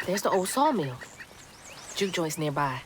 There's the old sawmill. Juke joint's nearby.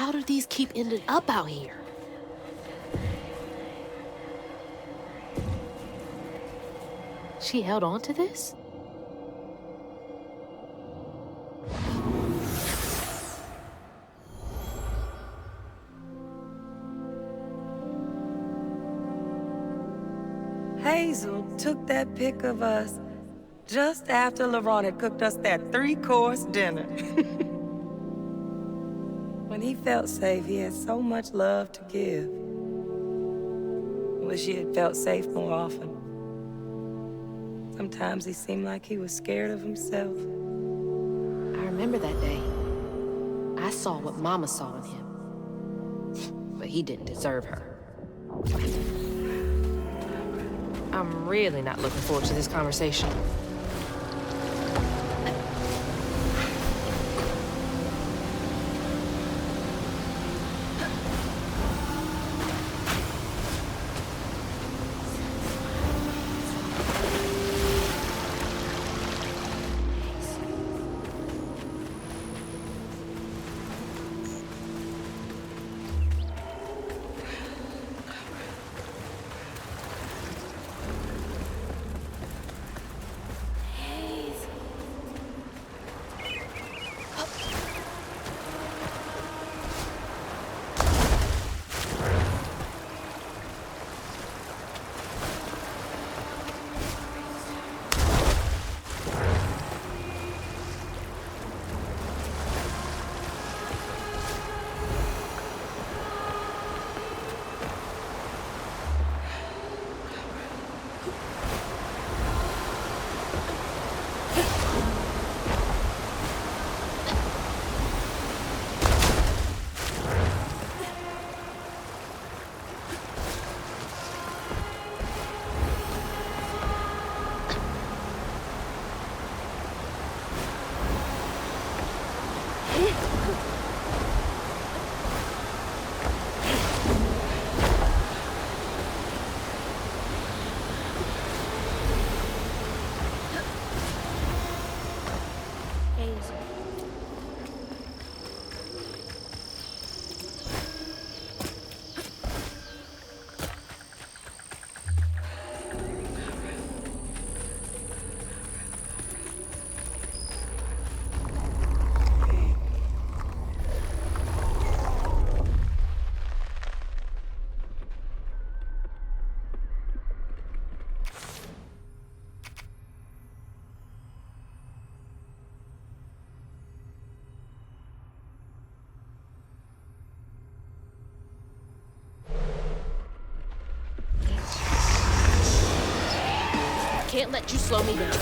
How do these keep ending up out here? She held on to this? Hazel took that pic of us just after LaRon had cooked us that 3-course dinner. When he felt safe, he had so much love to give. Wish he had felt safe more often. Sometimes he seemed like he was scared of himself. I remember that day. I saw what Mama saw in him. But he didn't deserve her. I'm really not looking forward to this conversation. Can't let you slow me down.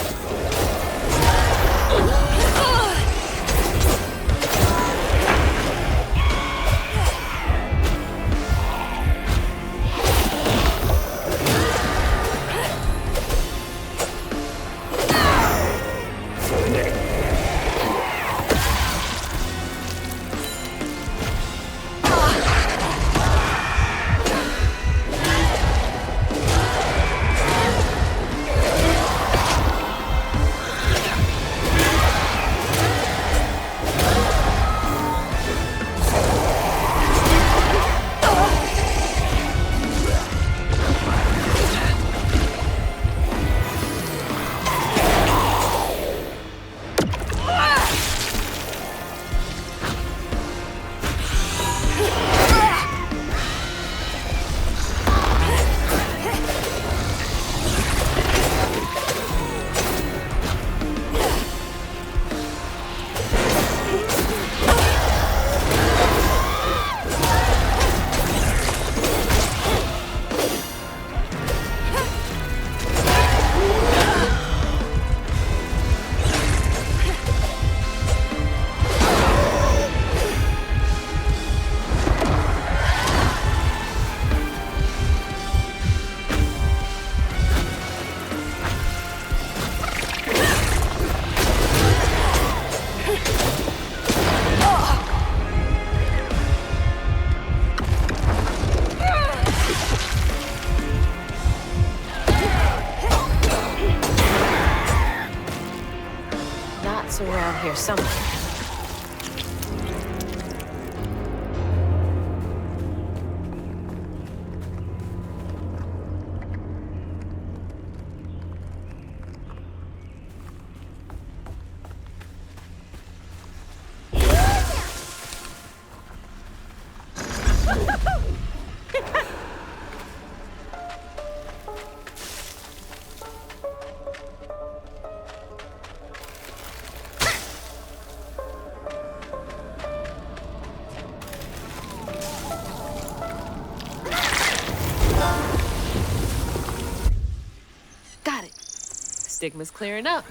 Around here somewhere. Stigma's clearing up.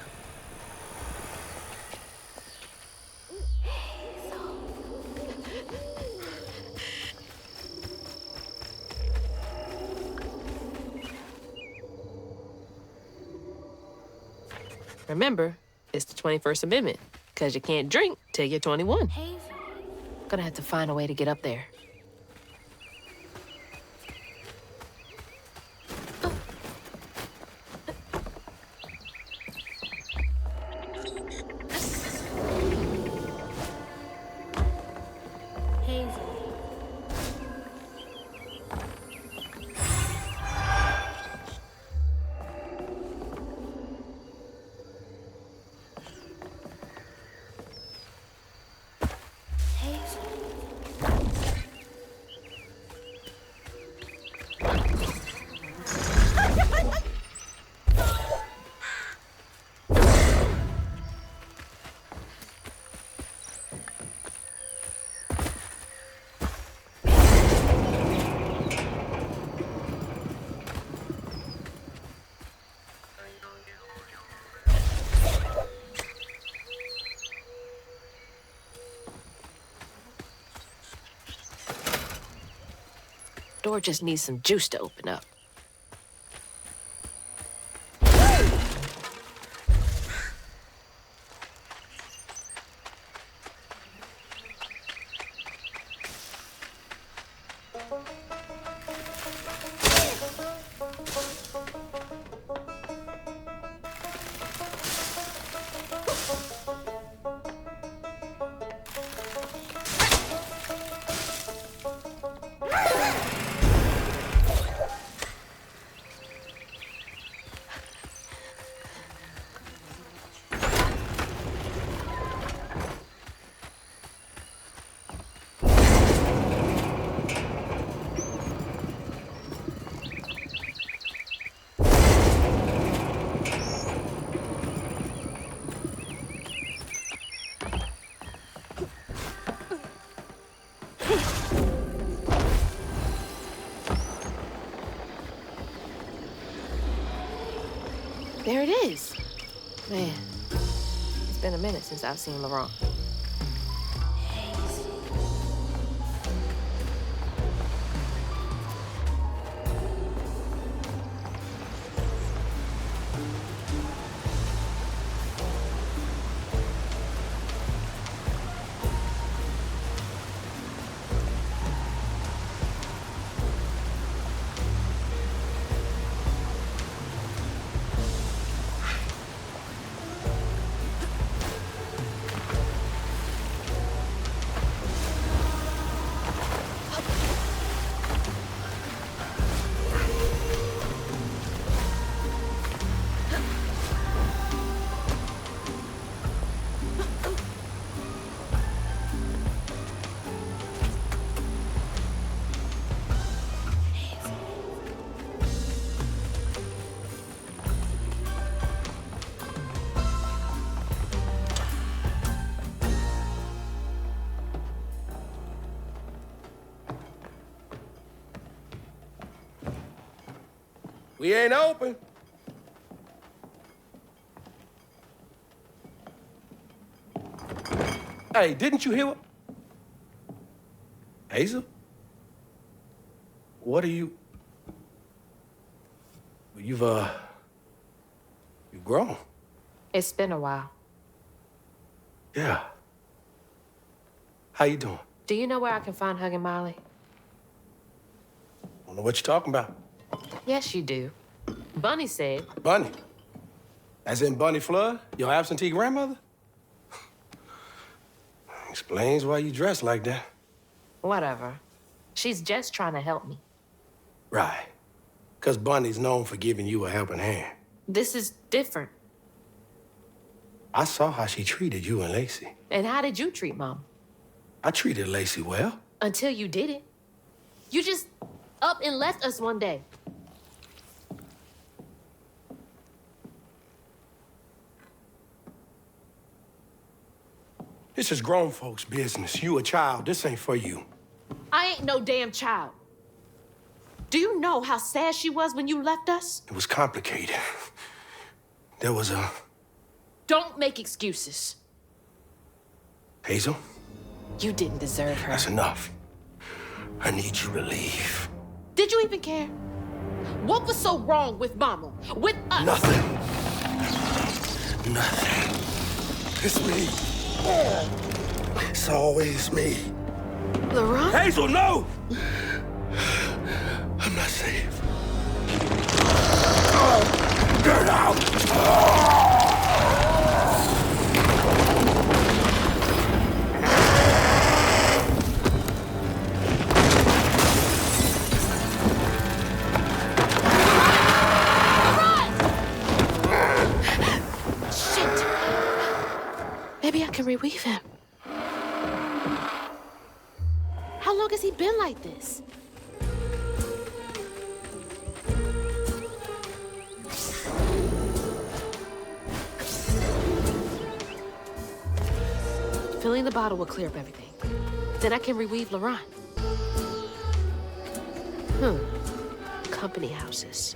Remember, it's the 21st Amendment, because you can't drink till you're 21. Hazel. Gonna have to find a way to get up there. Hazel. Door just needs some juice to open up. There it is. Man, it's been a minute since I've seen Laurent. We ain't open. Hey, didn't you hear what? Hazel? What are you? You've grown. It's been a while. Yeah. How you doing? Do you know where I can find Hug and Molly? Don't know what you're talking about. Yes, you do. Bunny said. Bunny? As in Bunny Flood, your absentee grandmother? Explains why you dress like that. Whatever. She's just trying to help me. Right. 'Cause Bunny's known for giving you a helping hand. This is different. I saw how she treated you and Lacey. And how did you treat Mom? I treated Lacey well. Until you didn't. You just up and left us one day. This is grown folks' business. You a child. This ain't for you. I ain't no damn child. Do you know how sad she was when you left us? It was complicated. There was a... Don't make excuses. Hazel? You didn't deserve her. That's enough. I need you to leave. Did you even care? What was so wrong with Mama? With us? Nothing. Nothing. It's me. It's always me. Laurent? Hazel, no! I'm not safe. Get out! Shit! Maybe I can reweave him. How long has he been like this? Filling the bottle will clear up everything. Then I can reweave Laurent. Company houses.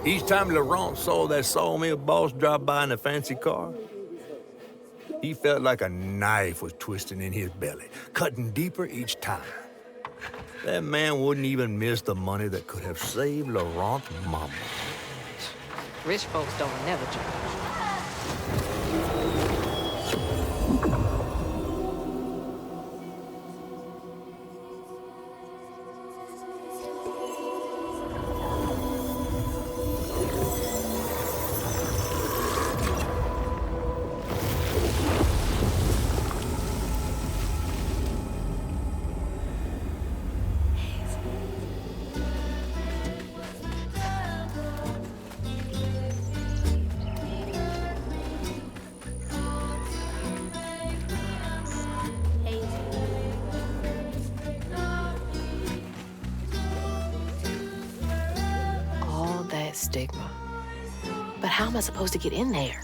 Each time Laurent saw that sawmill boss drop by in a fancy car, he felt like a knife was twisting in his belly, cutting deeper each time. That man wouldn't even miss the money that could have saved Laurent's mama. Rich folks don't never change. Stigma. But how am I supposed to get in there?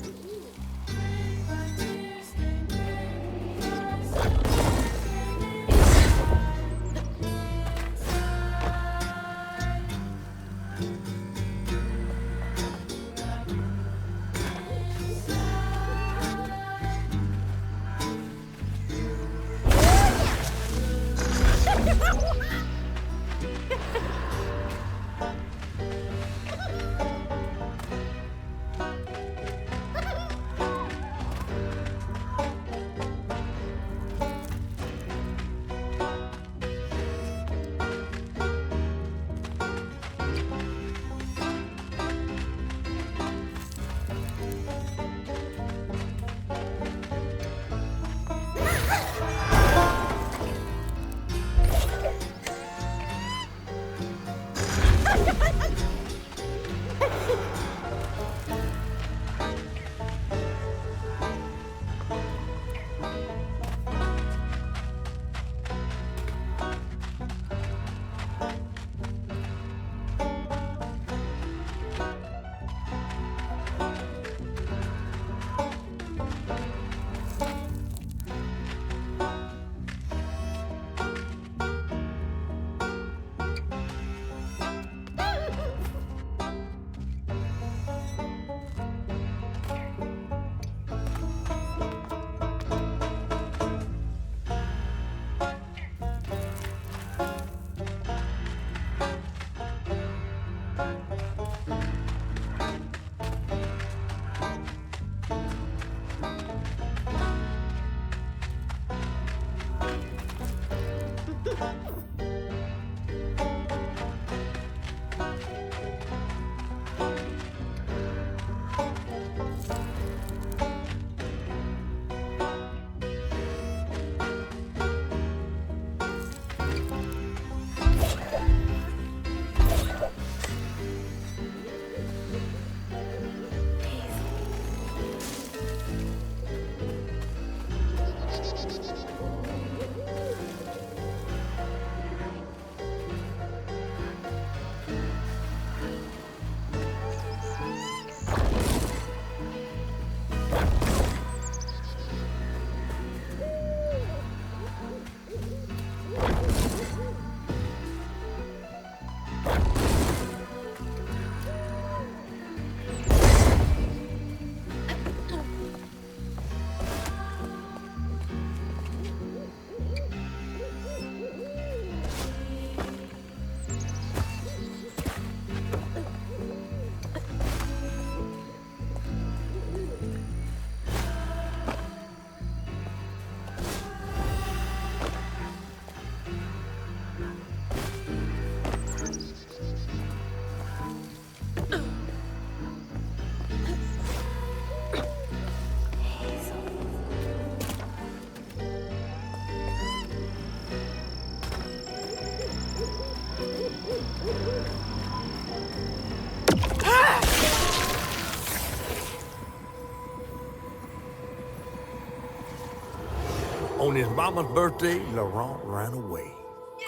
On his mama's birthday, Laurent ran away,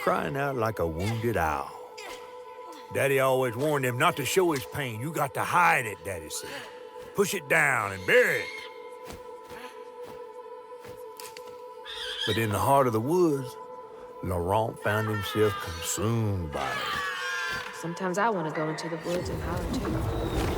crying out like a wounded owl. Daddy always warned him not to show his pain. You got to hide it, Daddy said. Push it down and bury it. But in the heart of the woods, Laurent found himself consumed by it. Sometimes I want to go into the woods and holler too.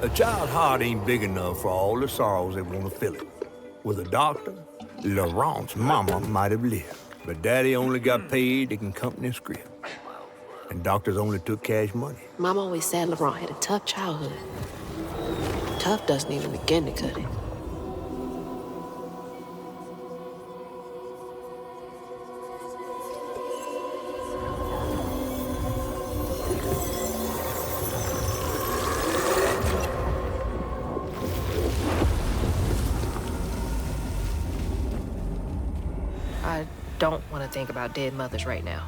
A child's heart ain't big enough for all the sorrows that want to fill it. With a doctor, Laurent's mama might have lived, but Daddy only got paid to accompany a script. And doctors only took cash money. Mom always said Laurent had a tough childhood. Tough doesn't even begin to cut it. I don't want to think about dead mothers right now.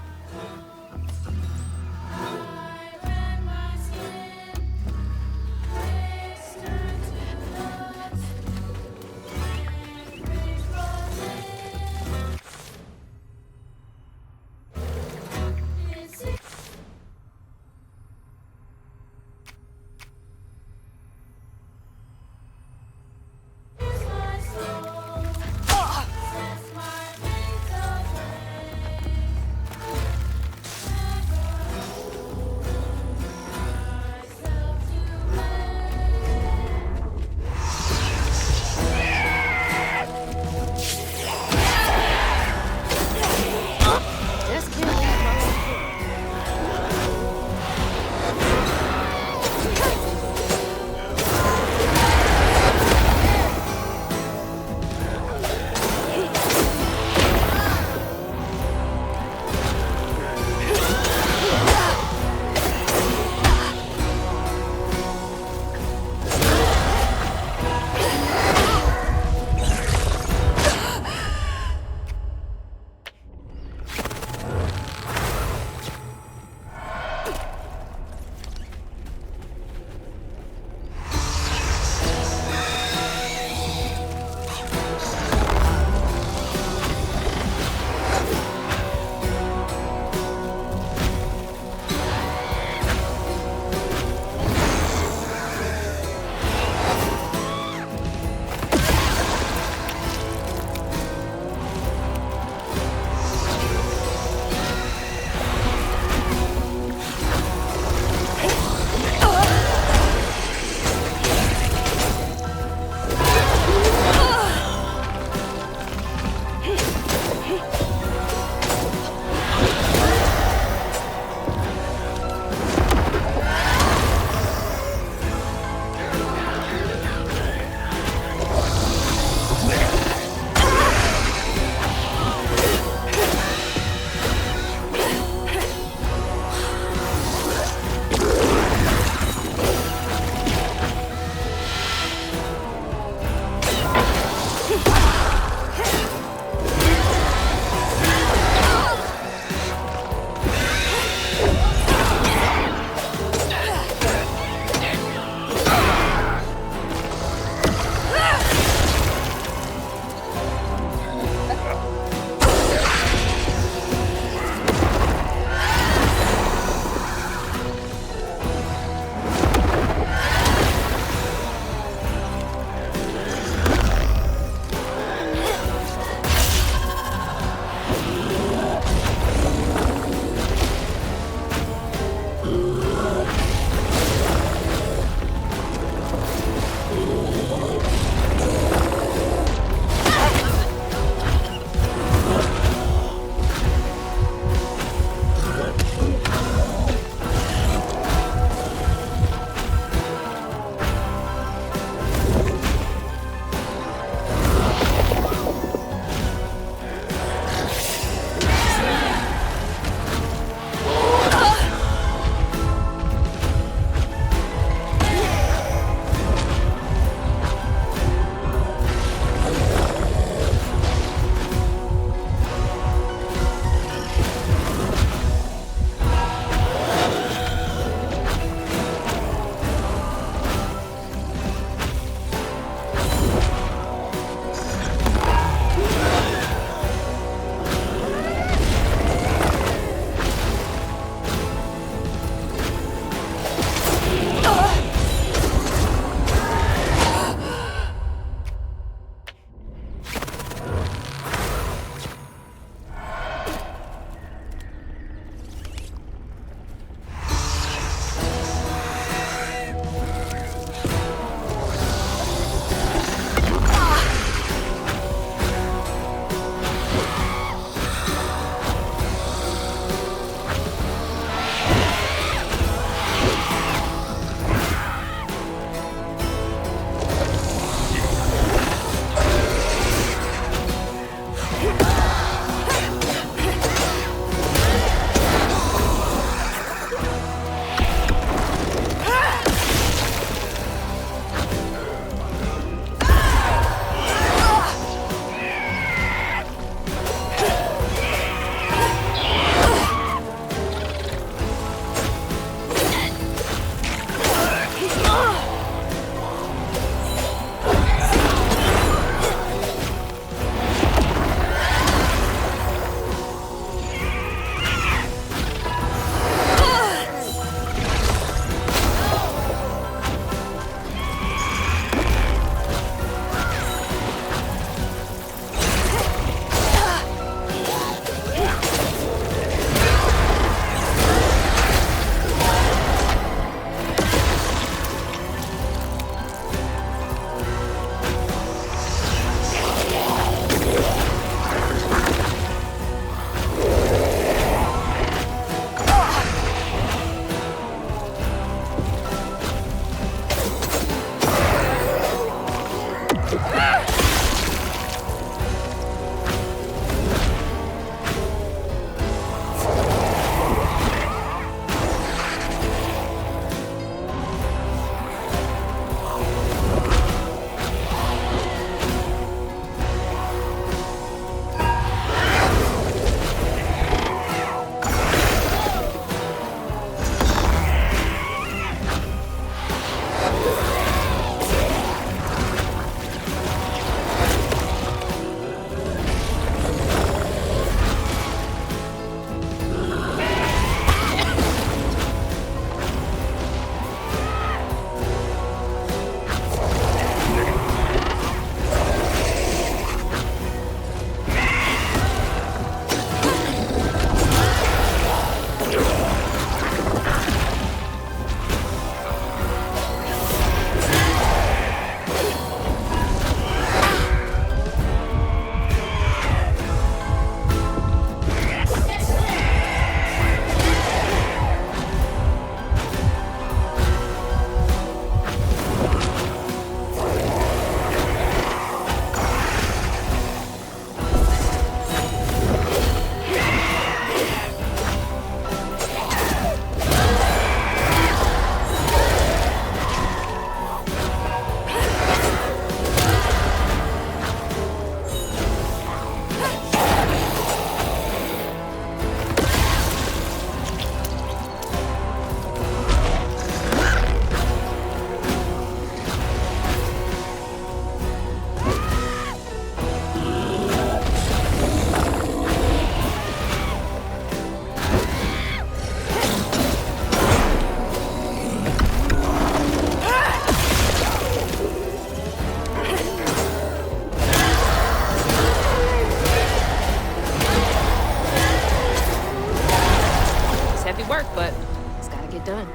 It's gotta get done.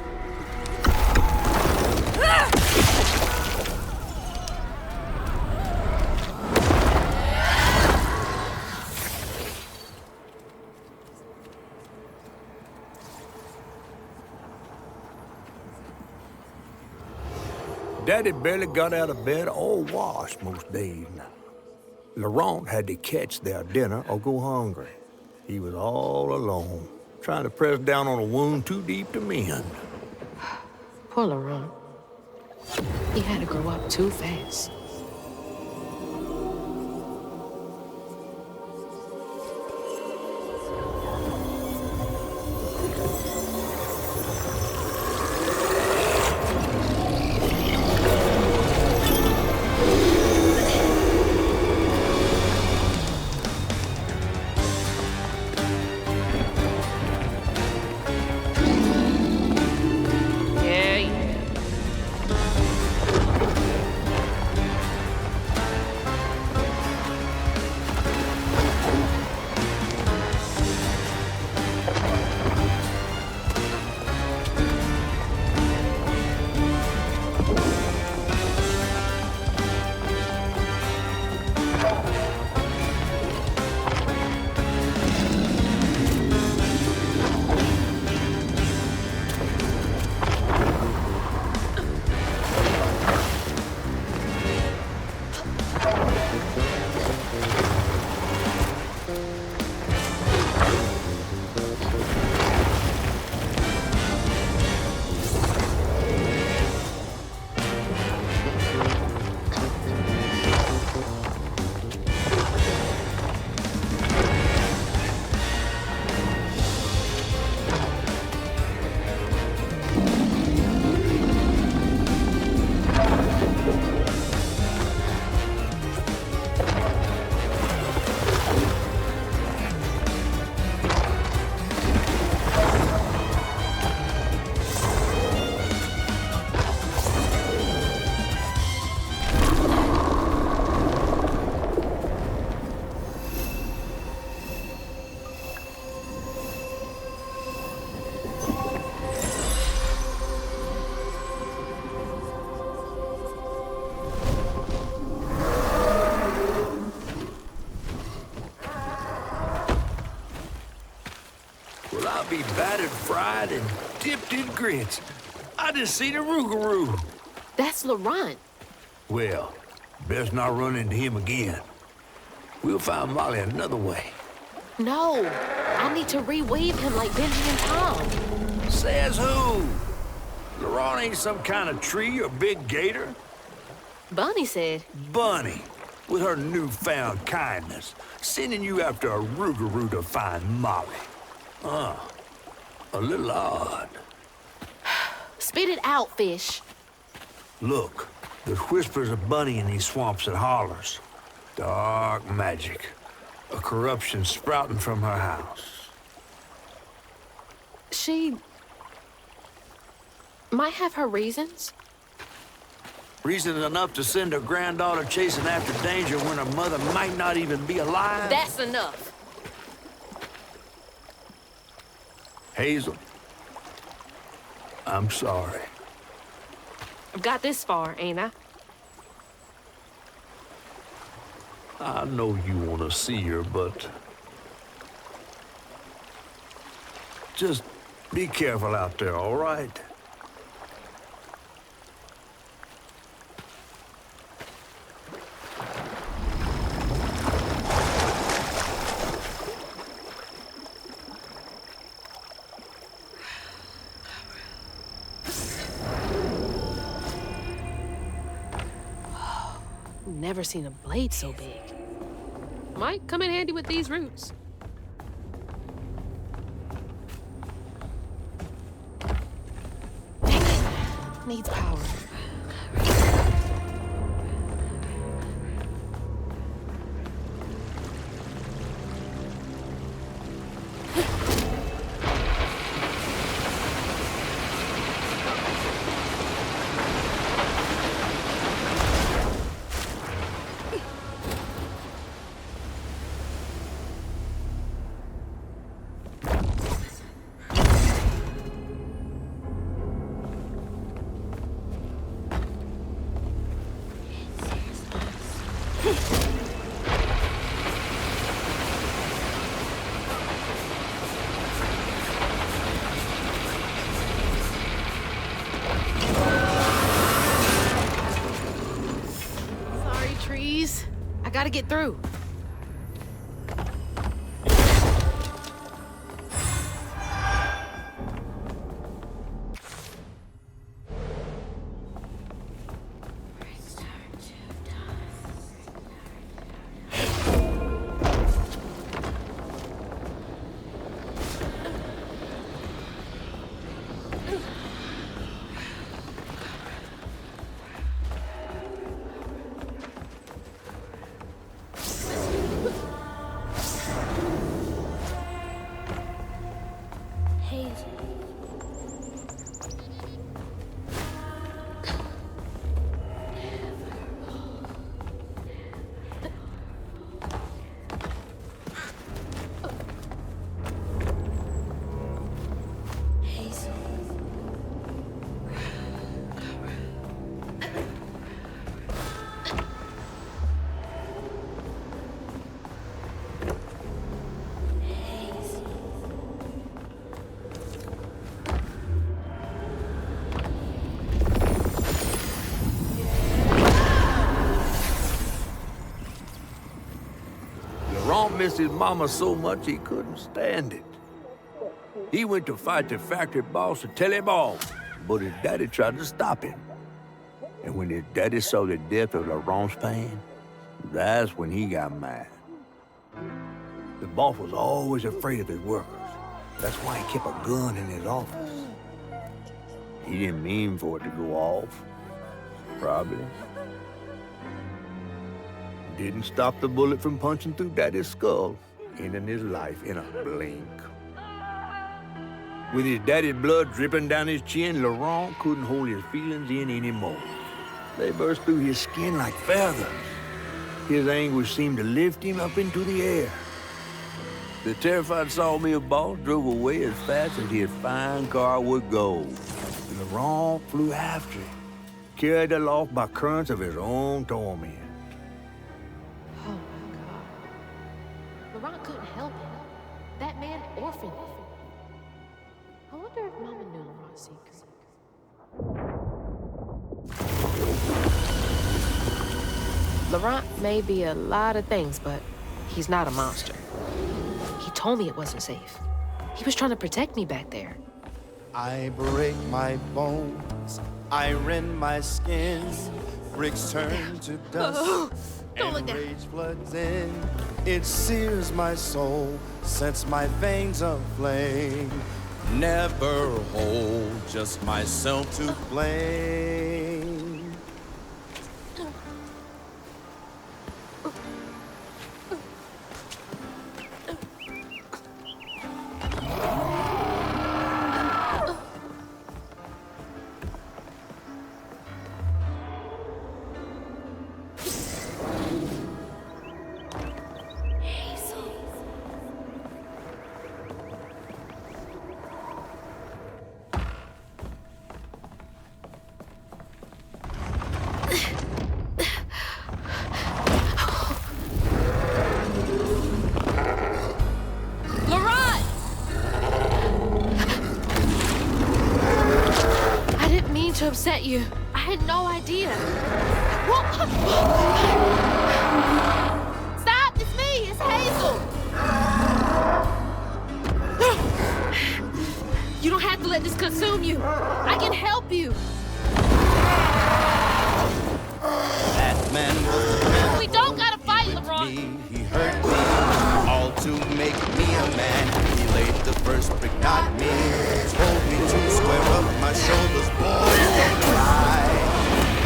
Daddy barely got out of bed or washed most days now. Laurent had to catch their dinner or go hungry. He was all alone, trying to press down on a wound too deep to mend. Poor Laurent. He had to grow up too fast. Well, I'll be battered, fried, and dipped in grits. I just seen a rougarou. That's Laurent. Well, best not run into him again. We'll find Molly another way. No, I need to reweave him like Benji and Tom. Says who? Laurent ain't some kind of tree or big gator. Bunny said. Bunny, with her newfound kindness, sending you after a rougarou to find Molly. A little odd. Spit it out, fish. Look, there's whispers of Bunny in these swamps and hollers. Dark magic. A corruption sprouting from her house. She might have her reasons. Reason enough to send her granddaughter chasing after danger when her mother might not even be alive? That's enough. Hazel, I'm sorry. I've got this far, ain't I? I know you want to see her, but just be careful out there, all right? Never seen a blade so big. Might come in handy with these roots. Dang it! Needs power. gotta get through. Laurent missed his mama so much he couldn't stand it. He went to fight the factory boss to tell him off, but his daddy tried to stop him. And when his daddy saw the death of Laurent's pain, that's when he got mad. The boss was always afraid of his workers. That's why he kept a gun in his office. He didn't mean for it to go off, probably. Didn't stop the bullet from punching through Daddy's skull, ending his life in a blink. With his daddy's blood dripping down his chin, Laurent couldn't hold his feelings in anymore. They burst through his skin like feathers. His anguish seemed to lift him up into the air. The terrified sawmill boss drove away as fast as his fine car would go. Laurent flew after him, carried aloft by currents of his own torment. Oh my God. Laurent couldn't help him. That man orphaned him. I wonder if Mama knew Laurent's secret. Laurent may be a lot of things, but he's not a monster. He told me it wasn't safe. He was trying to protect me back there. I break my bones, I rend my skin, bricks turn to dust, Don't look and down. rage floods in. It sears my soul, sets my veins aflame. Never hold, just myself to blame. To upset you. I had no idea. Stop! It's me! It's Hazel! You don't have to let this consume you. I can help you. That man was the man. We don't gotta fight, He Laurent. he hurt me, all to make me a man. He laid the first brick, not me. Told me to square up my shoulders, boys, don't cry.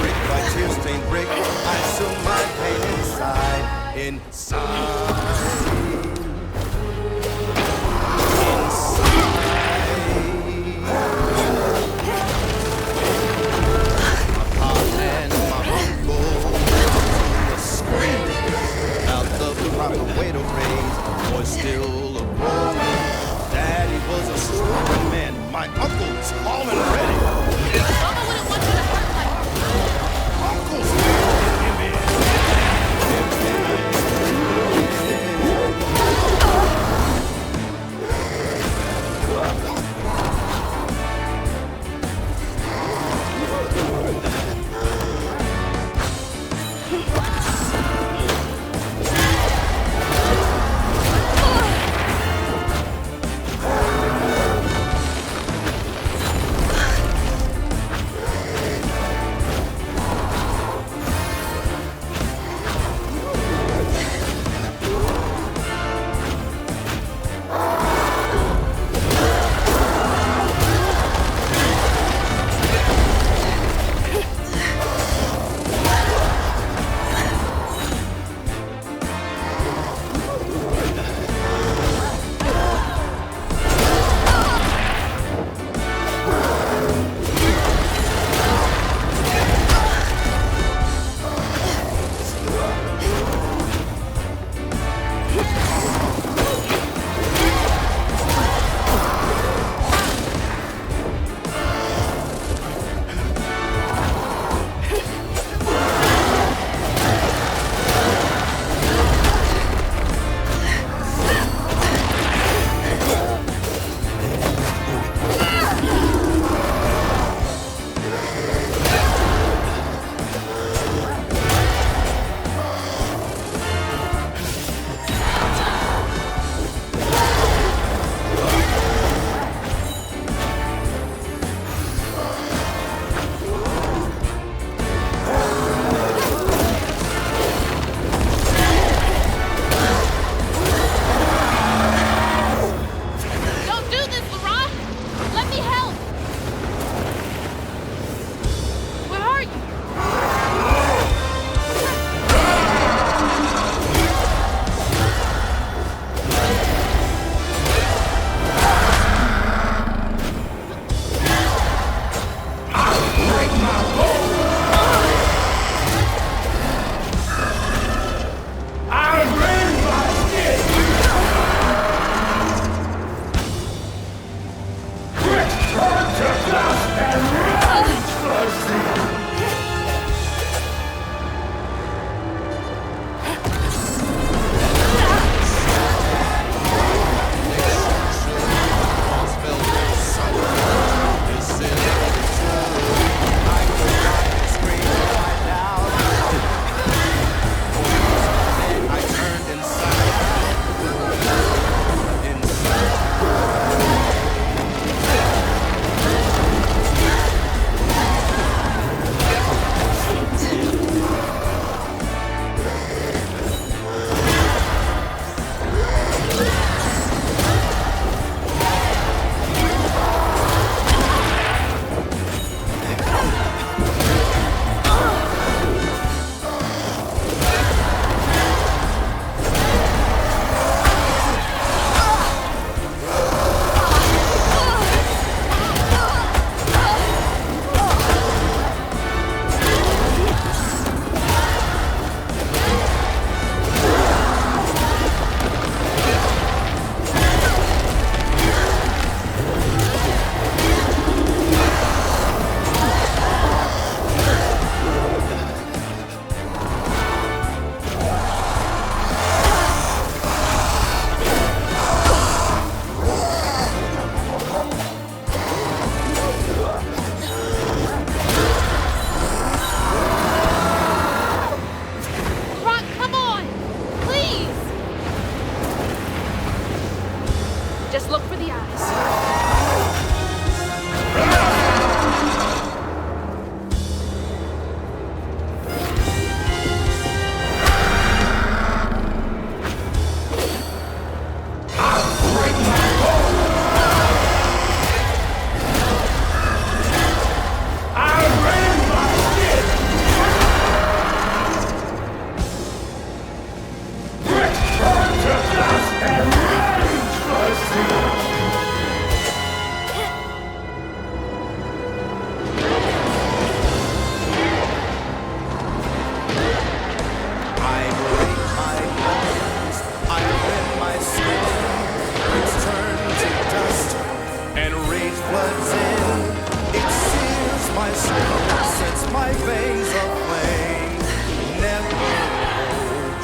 Brick by tear-stained brick, I sew my pain inside. My pop and my uncle was screaming about the proper way to raise boys still a boy. Daddy was a strong man. My uncle's tall and ready. Mama wouldn't want you to hurt like Uncle's give me.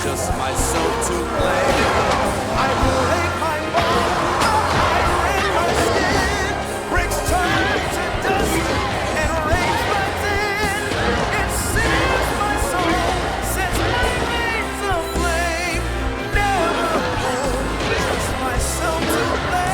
just myself to blame. I break my bone, I rend my skin, bricks turn to dust and rage runs in. It sears my soul, sets my veins aflame. Never home, just myself to blame.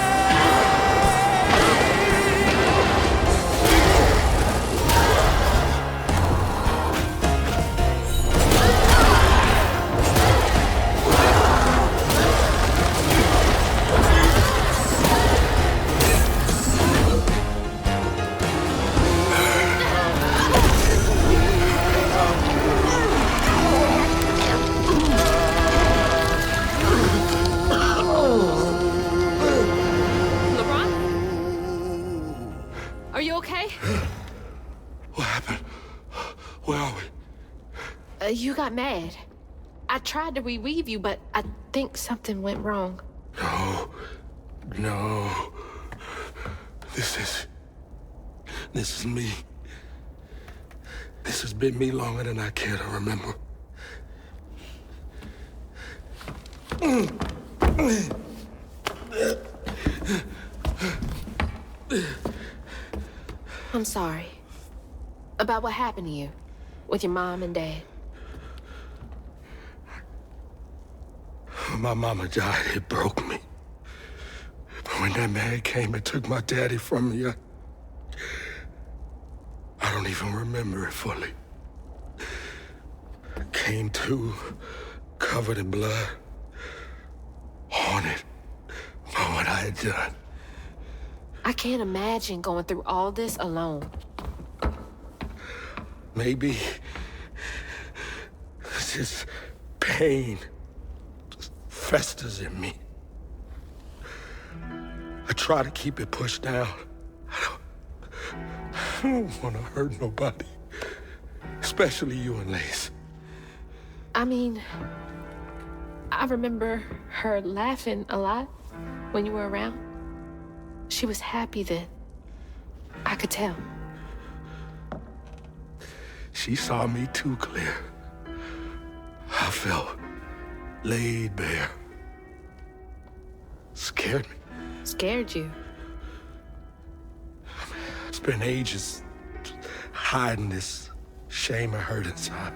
Are you okay? What happened? Where are we? You got mad. I tried to reweave you, but I think something went wrong. No. This is me. This has been me longer than I care to remember. I'm sorry. About what happened to you with your mom and dad. My mama died. It broke me. But when that man came and took my daddy from me, I don't even remember it fully. Came to, covered in blood, haunted by what I had done. I can't imagine going through all this alone. Maybe this pain just festers in me. I try to keep it pushed down. I don't want to hurt nobody, especially you and Lace. I mean, I remember her laughing a lot when you were around. She was happy then. I could tell. She saw me too clear. I felt laid bare. Scared me. Scared you? It's been ages hiding this shame and hurt inside.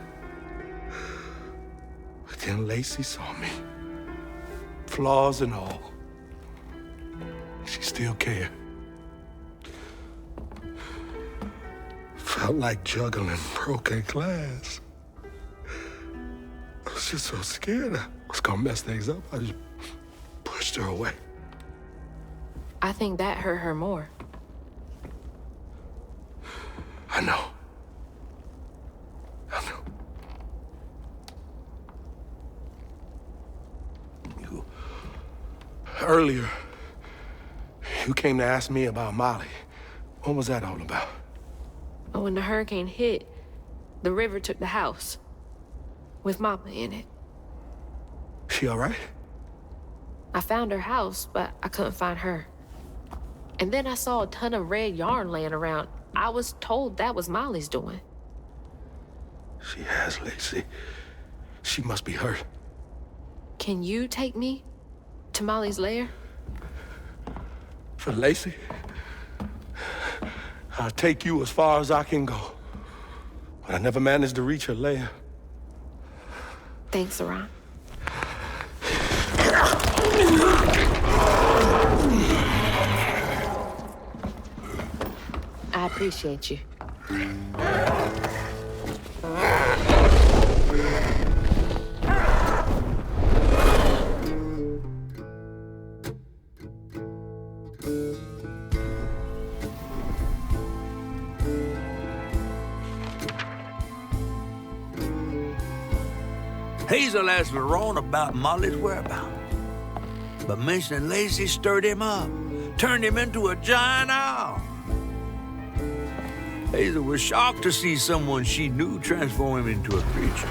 But then Lacey saw me. Flaws and all. She still cared. Felt like juggling broken glass. I was just so scared I was gonna mess things up. I just pushed her away. I think that hurt her more. I know. Earlier, you came to ask me about Molly. What was that all about? But when the hurricane hit, the river took the house. With Mama in it. She all right? I found her house, but I couldn't find her. And then I saw a ton of red yarn laying around. I was told that was Molly's doing. She has, Lacey. She must be hurt. Can you take me to Molly's lair? For Lacey? I'll take you as far as I can go. But I never managed to reach her lair. Thanks, Ron. I appreciate you. Hazel asked Laurent about Molly's whereabouts. But mentioning Lacey stirred him up, turned him into a giant owl. Hazel was shocked to see someone she knew transform him into a creature.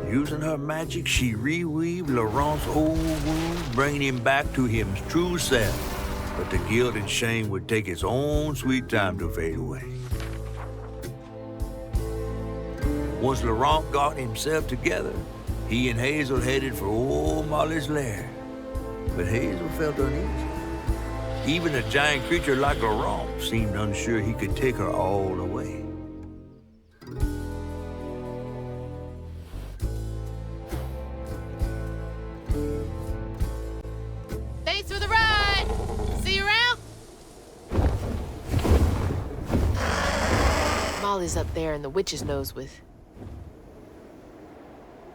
Using her magic, she reweaved Laurent's old wounds, bringing him back to his true self. But the guilt and shame would take its own sweet time to fade away. Once Laurent got himself together, he and Hazel headed for old Molly's lair. But Hazel felt uneasy. Even a giant creature like Laurent seemed unsure he could take her all away. Thanks for the ride! See you around? Molly's up there in the witch's nose with...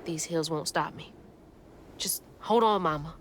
These hills won't stop me. Just hold on, Mama.